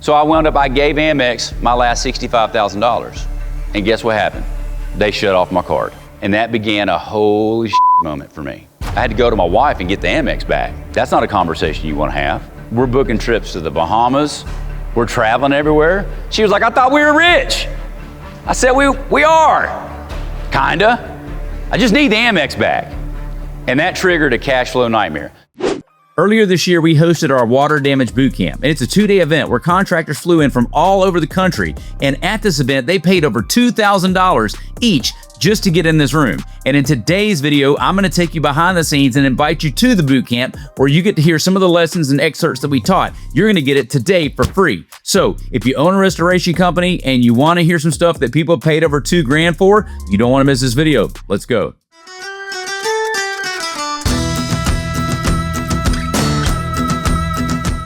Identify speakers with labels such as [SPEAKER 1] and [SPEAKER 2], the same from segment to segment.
[SPEAKER 1] So I gave Amex my last $65,000. And guess what happened? They shut off my card. And that began a holy shit moment for me. I had to go to my wife and get the Amex back. That's not a conversation you want to have. We're booking trips to the Bahamas. We're traveling everywhere. She was like, I thought we were rich. I said, we are, kinda. I just need the Amex back. And that triggered a cash flow nightmare.
[SPEAKER 2] Earlier this year, we hosted our water damage boot camp, and it's a 2-day event where contractors flew in from all over the country. And at this event, they paid over $2,000 each just to get in this room. And in today's video, I'm going to take you behind the scenes and invite you to the boot camp where you get to hear some of the lessons and excerpts that we taught. You're going to get it today for free. So if you own a restoration company and you want to hear some stuff that people paid over $2,000 for, you don't want to miss this video. Let's go.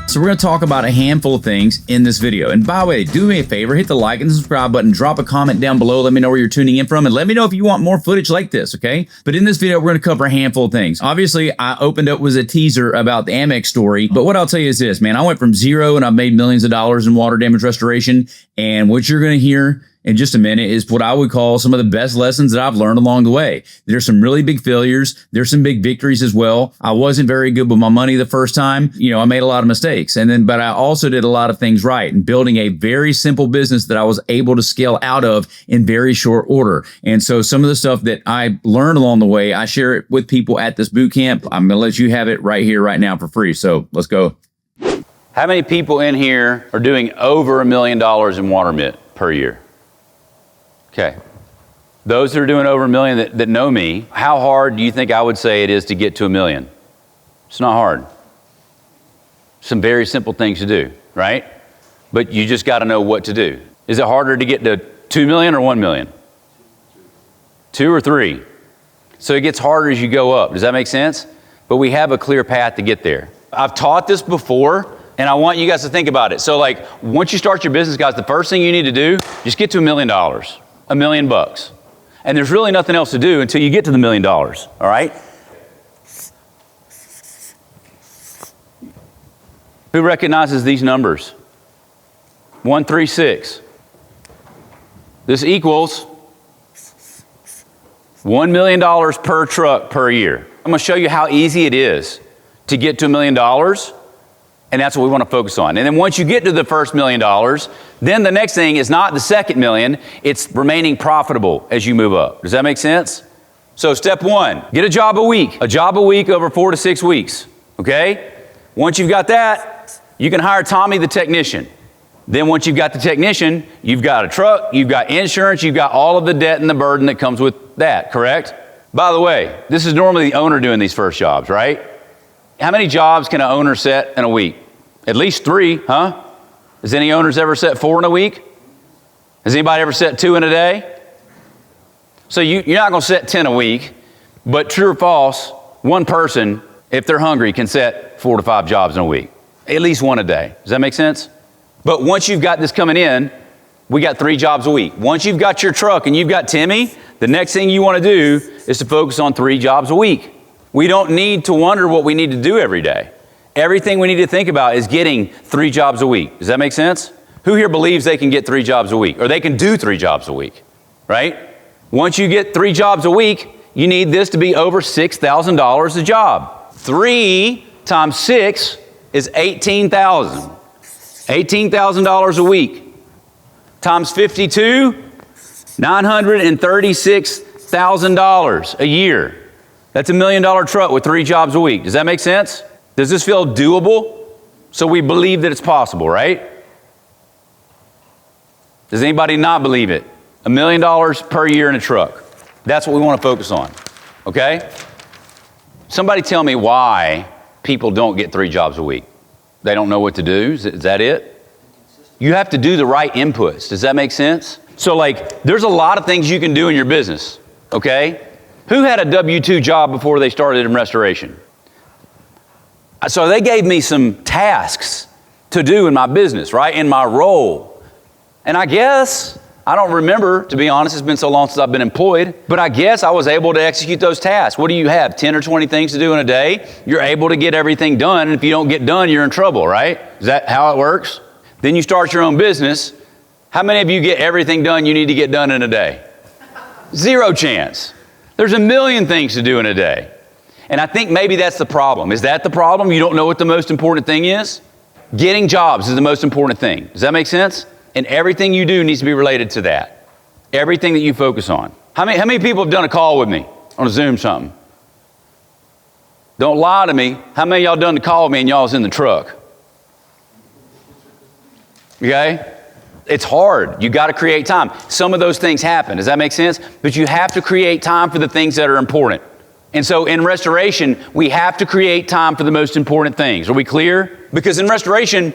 [SPEAKER 2] So we're going to talk about a handful of things in this video. And by the way, do me a favor, hit the like and subscribe button, drop a comment down below, let me know where you're tuning in from, and let me know if you want more footage like this, okay? But in this video, we're going to cover a handful of things. Obviously, I opened up with a teaser about the Amex story, but what I'll tell you is this, man, I went from zero and I've made millions of dollars in water damage restoration, and what you're going to hear in just a minute is what I would call some of the best lessons that I've learned along the way. There's some really big failures. There's some big victories as well. I wasn't very good with my money the first time. You know, I made a lot of mistakes. But I also did a lot of things right and building a very simple business that I was able to scale out of in very short order. And so some of the stuff that I learned along the way, I share it with people at this boot camp. I'm going to let you have it right here, right now for free. So let's go.
[SPEAKER 1] How many people in here are doing over $1 million in water mitt per year? Okay. Those that are doing over $1 million that know me, how hard do you think I would say it is to get to $1 million? It's not hard. Some very simple things to do, right? But you just got to know what to do. Is it harder to get to 2 million or 1 million? 2 or 3. So it gets harder as you go up. Does that make sense? But we have a clear path to get there. I've taught this before, and I want you guys to think about it. So like, once you start your business, guys, the first thing you need to do, just get to $1 million. $1 million bucks. And there's really nothing else to do until you get to the $1 million, all right? Who recognizes these numbers? 136. This equals $1 million per truck per year. I'm gonna show you how easy it is to get to $1 million. And that's what we want to focus on. And then once you get to the first $1 million, then the next thing is not the second million, it's remaining profitable as you move up. Does that make sense? So step 1, get a job a week over 4 to 6 weeks, okay? Once you've got that, you can hire Tommy the technician. Then once you've got the technician, you've got a truck, you've got insurance, you've got all of the debt and the burden that comes with that, correct? By the way, this is normally the owner doing these first jobs, right? How many jobs can an owner set in a week? At least 3, huh? Has any owners ever set 4 in a week? Has anybody ever set 2 in a day? So you're not gonna set 10 a week, but true or false, one person, if they're hungry, can set 4 to 5 jobs in a week. At least 1 a day. Does that make sense? But once you've got this coming in, we got 3 jobs a week. Once you've got your truck and you've got Timmy, the next thing you wanna do is to focus on 3 jobs a week. We don't need to wonder what we need to do every day. Everything we need to think about is getting 3 jobs a week. Does that make sense? Who here believes they can get 3 jobs a week, or they can do 3 jobs a week, right? Once you get 3 jobs a week, you need this to be over $6,000 a job. 3 times 6 is $18,000. $18,000 a week. Times 52, $936,000 a year. That's $1 million truck with 3 jobs a week. Does that make sense? Does this feel doable? So we believe that it's possible, right? Does anybody not believe it? $1 million per year in a truck. That's what we want to focus on, okay? Somebody tell me why people don't get 3 jobs a week. They don't know what to do? Is that it? You have to do the right inputs. Does that make sense? So like, there's a lot of things you can do in your business, okay? Who had a W-2 job before they started in restoration? So they gave me some tasks to do in my business, right? In my role. And I guess, I don't remember, to be honest, it's been so long since I've been employed, but I guess I was able to execute those tasks. What do you have, 10 or 20 things to do in a day? You're able to get everything done, and if you don't get done, you're in trouble, right? Is that how it works? Then you start your own business. How many of you get everything done you need to get done in a day? Zero chance. There's a million things to do in a day. And I think maybe that's the problem. Is that the problem? You don't know what the most important thing is? Getting jobs is the most important thing. Does that make sense? And everything you do needs to be related to that. Everything that you focus on. How many people have done a call with me on a Zoom something? Don't lie to me. How many of y'all done the call with me and y'all was in the truck? Okay? It's hard. You got to create time. Some of those things happen. Does that make sense? But you have to create time for the things that are important. And so in restoration, we have to create time for the most important things. Are we clear? Because in restoration,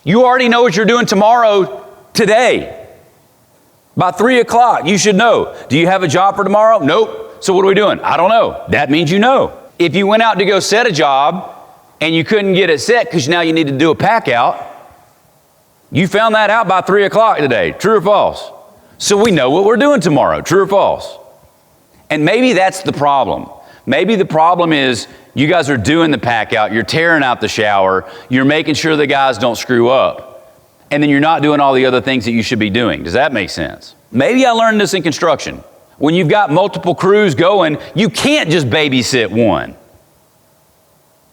[SPEAKER 1] you already know what you're doing tomorrow, today. By 3 o'clock, you should know. Do you have a job for tomorrow? Nope. So what are we doing? I don't know. That means you know. If you went out to go set a job and you couldn't get it set because now you need to do a pack out, you found that out by 3 o'clock today. True or false? So we know what we're doing tomorrow. True or false? And maybe that's the problem. Maybe the problem is you guys are doing the pack out. You're tearing out the shower. You're making sure the guys don't screw up. And then you're not doing all the other things that you should be doing. Does that make sense? Maybe I learned this in construction. When you've got multiple crews going, you can't just babysit one.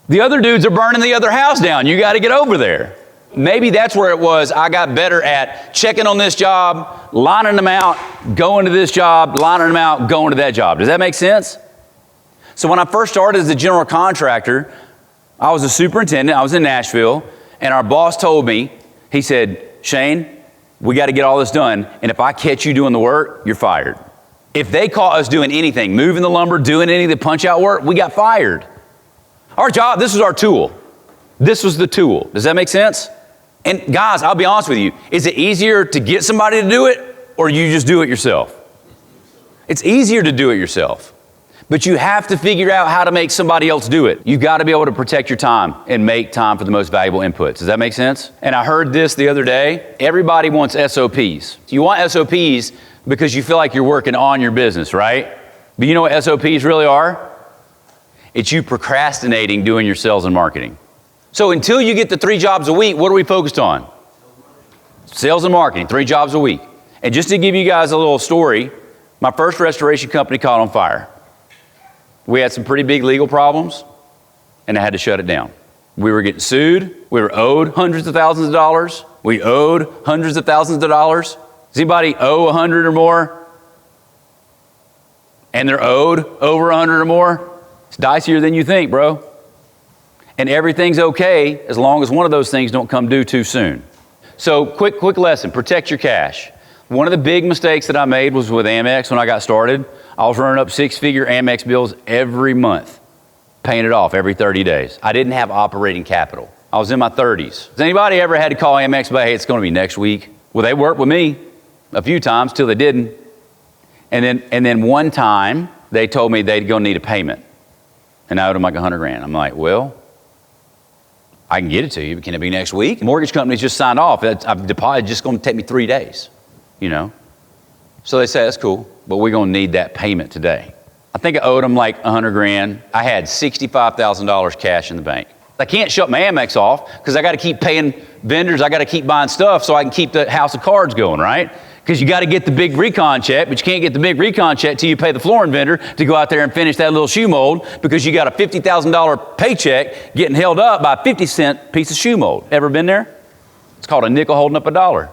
[SPEAKER 1] The other dudes are burning the other house down. You got to get over there. Maybe that's where it was. I got better at checking on this job, lining them out, going to this job, lining them out, going to that job. Does that make sense? So when I first started as a general contractor, I was a superintendent. I was in Nashville, and our boss told me, he said, Shane, we got to get all this done, and if I catch you doing the work, you're fired. If they caught us doing anything, moving the lumber, doing any of the punch-out work, we got fired. Our job, this was our tool. This was the tool. Does that make sense? And guys, I'll be honest with you. Is it easier to get somebody to do it, or you just do it yourself? It's easier to do it yourself. But you have to figure out how to make somebody else do it. You've got to be able to protect your time and make time for the most valuable inputs. Does that make sense? And I heard this the other day. Everybody wants SOPs. You want SOPs because you feel like you're working on your business, right? But you know what SOPs really are? It's you procrastinating doing your sales and marketing. So until you get the 3 jobs a week, what are we focused on? Sales and marketing, 3 jobs a week. And just to give you guys a little story, my first restoration company caught on fire. We had some pretty big legal problems, and I had to shut it down. We were getting sued. We were owed hundreds of thousands of dollars. We owed hundreds of thousands of dollars. Does anybody owe 100 or more? And they're owed over 100 or more? It's dicier than you think, bro. And everything's okay as long as one of those things don't come due too soon. So quick lesson, protect your cash. One of the big mistakes that I made was with Amex when I got started. I was running up 6-figure Amex bills every month, paying it off every 30 days. I didn't have operating capital. I was in my 30s. Has anybody ever had to call Amex about, hey, it's going to be next week? Well, they worked with me a few times till they didn't. And then one time they told me they'd go need a payment. And I owed them like $100,000. I'm like, well, I can get it to you, but can it be next week? The mortgage company's just signed off. I've deposited, just going to take me 3 days, you know? So they say, that's cool, but we're going to need that payment today. I think I owed them like $100,000. I had $65,000 cash in the bank. I can't shut my Amex off because I got to keep paying vendors. I got to keep buying stuff so I can keep the house of cards going, right? Because you got to get the big recon check, but you can't get the big recon check till you pay the flooring vendor to go out there and finish that little shoe mold because you got a $50,000 paycheck getting held up by a 50-cent piece of shoe mold. Ever been there? It's called a nickel holding up a dollar.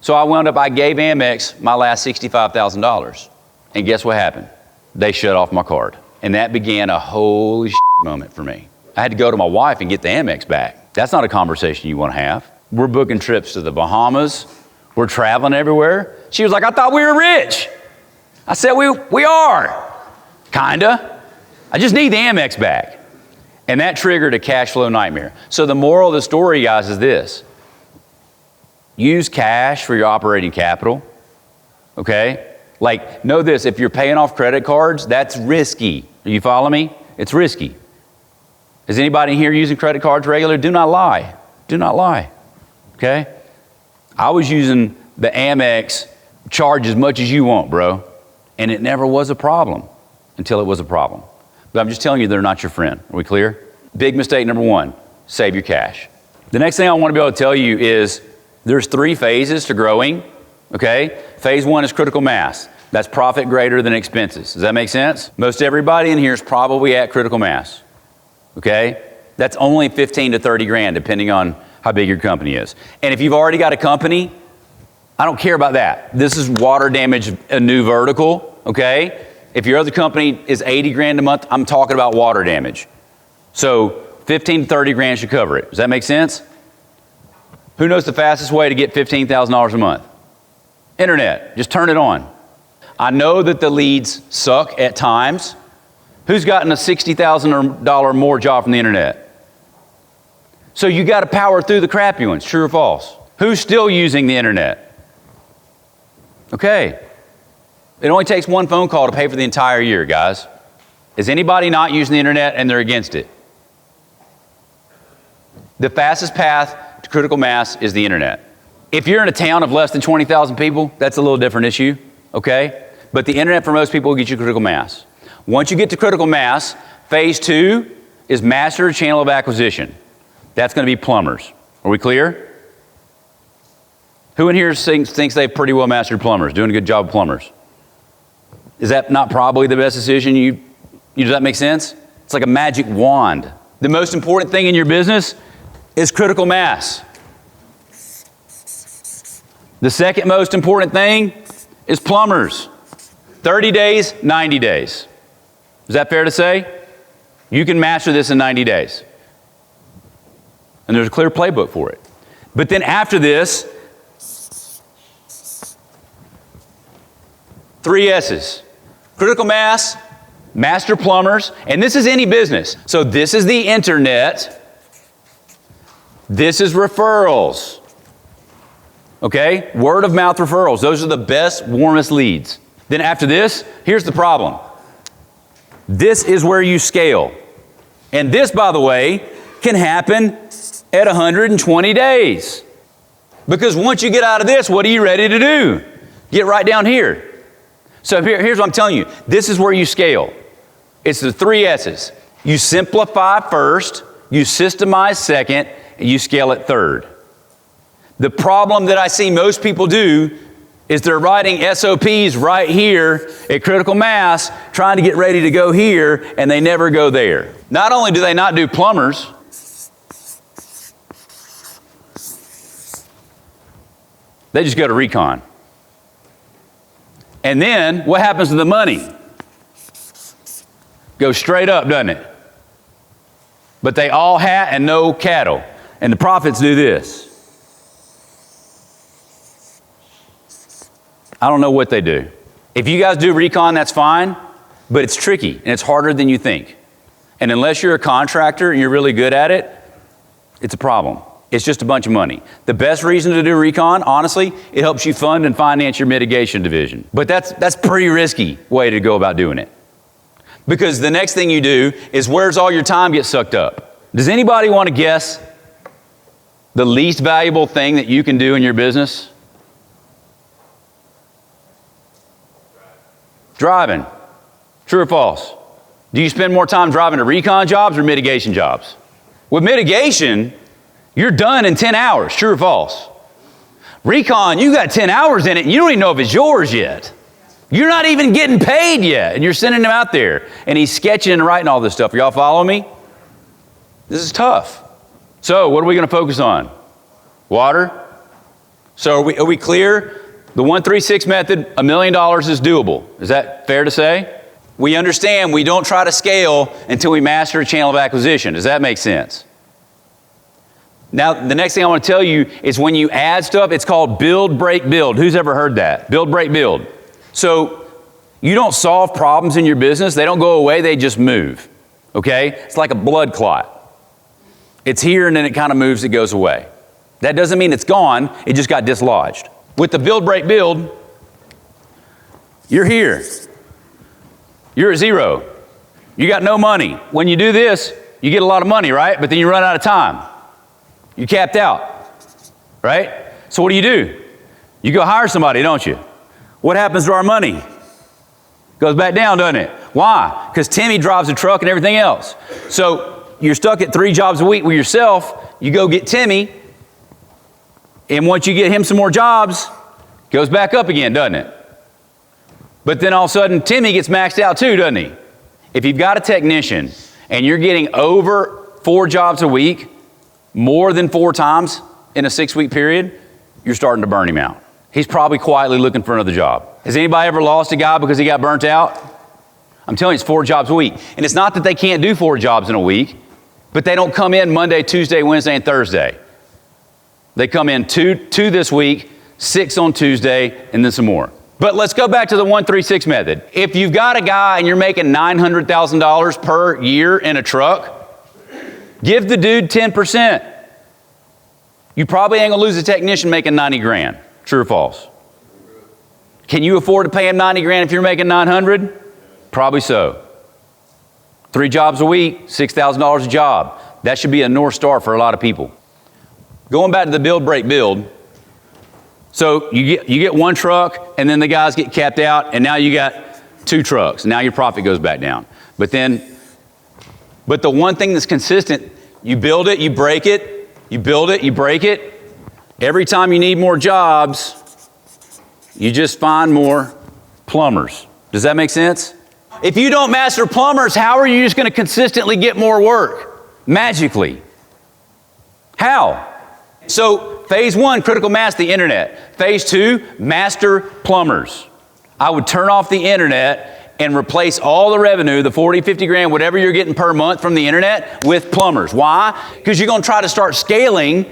[SPEAKER 1] So I gave Amex my last $65,000. And guess what happened? They shut off my card. And that began a holy shit moment for me. I had to go to my wife and get the Amex back. That's not a conversation you want to have. We're booking trips to the Bahamas. We're traveling everywhere. She was like, I thought we were rich. I said, we are. Kinda. I just need the Amex back. And that triggered a cash flow nightmare. So the moral of the story, guys, is this. Use cash for your operating capital. Okay? Like, know this, if you're paying off credit cards, that's risky. You follow me? It's risky. Is anybody in here using credit cards regularly? Do not lie. Do not lie. Okay? I was using the Amex, charge as much as you want, bro. And it never was a problem until it was a problem. But I'm just telling you, they're not your friend. Are we clear? Big mistake number 1, save your cash. The next thing I want to be able to tell you is there's 3 phases to growing, okay? Phase 1 is critical mass. That's profit greater than expenses. Does that make sense? Most everybody in here is probably at critical mass, okay? That's only 15 to 30 grand, depending on how big your company is. And if you've already got a company, I don't care about that. This is water damage, a new vertical, okay? If your other company is 80 grand a month, I'm talking about water damage. So 15 to 30 grand should cover it. Does that make sense? Who knows the fastest way to get $15,000 a month? Internet. Just turn it on. I know that the leads suck at times. Who's gotten a $60,000 or more job from the internet? So you got to power through the crappy ones, true or false? Who's still using the internet? Okay. It only takes 1 phone call to pay for the entire year, guys. Is anybody not using the internet and they're against it? The fastest path to critical mass is the internet. If you're in a town of less than 20,000 people, that's a little different issue, okay? But the internet for most people will get you critical mass. Once you get to critical mass, phase 2 is master channel of acquisition. That's going to be plumbers. Are we clear? Who in here thinks they've pretty well mastered plumbers, doing a good job of plumbers? Is that not probably the best decision? Does that make sense? It's like a magic wand. The most important thing in your business is critical mass. The second most important thing is plumbers. 30 days, 90 days. Is that fair to say? You can master this in 90 days. And there's a clear playbook for it. But then after this, 3 S's. Critical mass, master plumbers, and this is any business. So this is the internet. This is referrals. Okay? Word of mouth referrals. Those are the best, warmest leads. Then after this, here's the problem. This is where you scale. And this, by the way, can happen at 120 days. Because once you get out of this, what are you ready to do? Get right down here. So here's what I'm telling you. This is where you scale. It's the 3 S's. You simplify first, you systemize second, and you scale it third. The problem that I see most people do is they're writing SOPs right here at critical mass, trying to get ready to go here, and they never go there. Not only do they not do plumbers, they just go to recon. And then what happens to the money? Goes straight up, doesn't it? But they all hat and no cattle. And the prophets do this. I don't know what they do. If you guys do recon, that's fine, but it's tricky and it's harder than you think. And unless you're a contractor and you're really good at it, it's a problem. It's just a bunch of money. The best reason to do recon, honestly, it helps you fund and finance your mitigation division. But that's pretty risky way to go about doing it. Because the next thing you do is where's all your time get sucked up? Does anybody want to guess the least valuable thing that you can do in your business? Driving. True or false? Do you spend more time driving to recon jobs or mitigation jobs? With mitigation, you're done in 10 hours. True or false? Recon, you got 10 hours in it and you don't even know if it's yours yet. You're not even getting paid yet, and you're sending him out there, and he's sketching and writing all this stuff. Y'all follow me? This is tough. So what are we going to focus on? Water? So are we clear? The 1-3-6 method, $1 million is doable. Is that fair to say? We understand we don't try to scale until we master a channel of acquisition. Does that make sense? Now, the next thing I want to tell you is when you add stuff, it's called build, break, build. Who's ever heard that? Build, break, build. So you don't solve problems in your business. They don't go away. They just move. Okay? It's like a blood clot. It's here and then it kind of moves. It goes away. That doesn't mean it's gone. It just got dislodged. With the build, break, build, you're here. You're at zero. You got no money. When you do this, you get a lot of money, right? But then you run out of time. You're capped out, right? So what do? You go hire somebody, don't you? What happens to our money? Goes back down, doesn't it? Why? Because Timmy drives a truck and everything else. So you're stuck at 3 jobs a week with yourself. you go get Timmy, and once you get him some more jobs, goes back up again, doesn't it? But then all of a sudden, Timmy gets maxed out too, doesn't he? If you've got a technician and you're getting over 4 jobs a week, more than 4 times in a 6-week period, you're starting to burn him out. He's probably quietly looking for another job. Has anybody ever lost a guy because he got burnt out? I'm telling you, it's 4 jobs a week. And it's not that they can't do 4 jobs in a week, but they don't come in Monday, Tuesday, Wednesday, and Thursday. They come in 2 this week, 6 on Tuesday, and then some more. But let's go back to the 1-3-6 method. If you've got a guy and you're making $900,000 per year in a truck, give the dude 10%. You probably ain't gonna lose a technician making 90 grand. True or false? Can you afford to pay him 90 grand if you're making 900? Probably so. 3 jobs a week, $6,000 a job. That should be a North Star for a lot of people. Going back to the build, break, build. So you get 1 truck, and then the guys get capped out, and now you got 2 trucks. Now your profit goes back down. But the one thing that's consistent, you build it, you break it, you build it, you break it. Every time you need more jobs, you just find more plumbers. Does that make sense? If you don't master plumbers, how are you just going to consistently get more work? Magically. How? So phase 1, critical mass, the internet. Phase 2, master plumbers. I would turn off the internet and replace all the revenue, the 40, 50 grand, whatever you're getting per month from the internet, with plumbers. Why? Because you're going to try to start scaling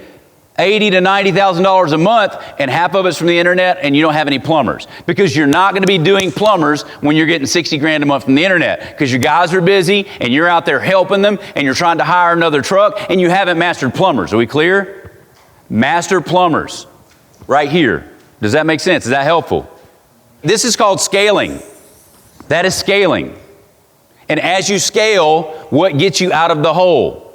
[SPEAKER 1] $80,000 to $90,000 a month, and half of it's from the internet, and you don't have any plumbers. Because you're not going to be doing plumbers when you're getting 60 grand a month from the internet. Because your guys are busy, and you're out there helping them, and you're trying to hire another truck, and you haven't mastered plumbers. Are we clear? Master plumbers. Right here. Does that make sense? Is that helpful? This is called scaling. That is scaling. And as you scale, what gets you out of the hole?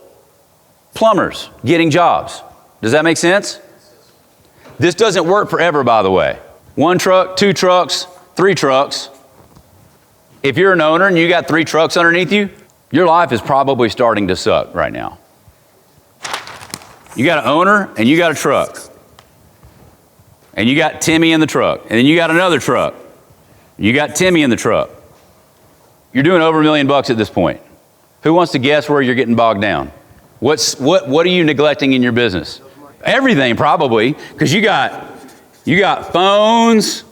[SPEAKER 1] Plumbers getting jobs. Does that make sense? This doesn't work forever, by the way. 1 truck, 2 trucks, 3 trucks. If you're an owner and you got 3 trucks underneath you, your life is probably starting to suck right now. You got an owner and you got a truck. And you got Timmy in the truck. And then you got another truck. You got Timmy in the truck. You're doing over $1 million at this point. Who wants to guess where you're getting bogged down? What are you neglecting in your business? Everything, probably, because you got phones,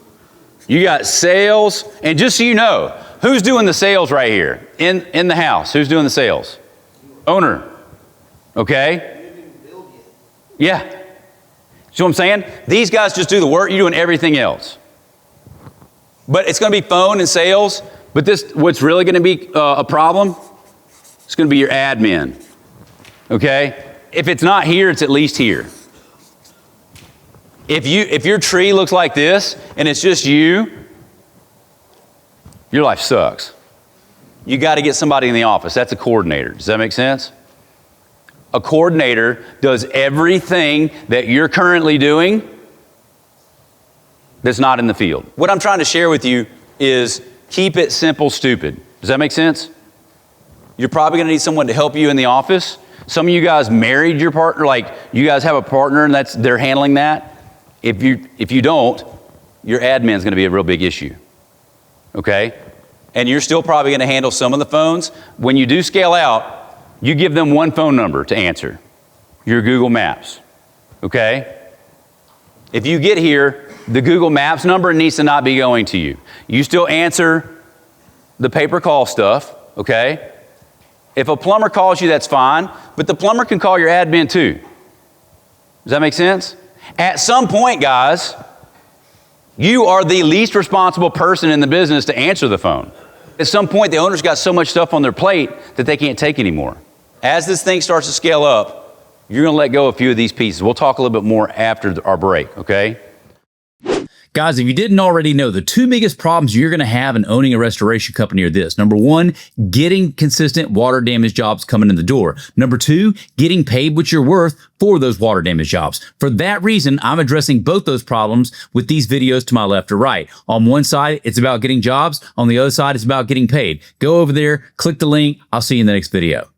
[SPEAKER 1] you got sales, and just so you know, who's doing the sales right here in the house? Who's doing the sales? Owner. Okay? Yeah. See what I'm saying? These guys just do the work. You're doing everything else. But it's going to be phone and sales. But what's really going to be a problem? It's going to be your admin. Okay? If it's not here, it's at least here. If your tree looks like this and it's just you, your life sucks. You got to get somebody in the office. That's a coordinator. Does that make sense? A coordinator does everything that you're currently doing that's not in the field. What I'm trying to share with you is keep it simple, stupid. Does that make sense? You're probably going to need someone to help you in the office. Some of you guys married your partner, like you guys have a partner and they're handling that. If you don't, your admin is going to be a real big issue. Okay? And you're still probably going to handle some of the phones. When you do scale out, you give them 1 phone number to answer. Your Google Maps. Okay? If you get here, the Google Maps number needs to not be going to you. You still answer the paper call stuff. Okay? If a plumber calls you, that's fine, but the plumber can call your admin too. Does that make sense? At some point, guys, you are the least responsible person in the business to answer the phone. At some point, the owner's got so much stuff on their plate that they can't take anymore. As this thing starts to scale up, you're going to let go of a few of these pieces. We'll talk a little bit more after our break, okay?
[SPEAKER 2] Guys, if you didn't already know, the 2 biggest problems you're going to have in owning a restoration company are this. Number 1, getting consistent water damage jobs coming in the door. Number 2, getting paid what you're worth for those water damage jobs. For that reason, I'm addressing both those problems with these videos to my left or right. On one side, it's about getting jobs. On the other side, it's about getting paid. Go over there, click the link. I'll see you in the next video.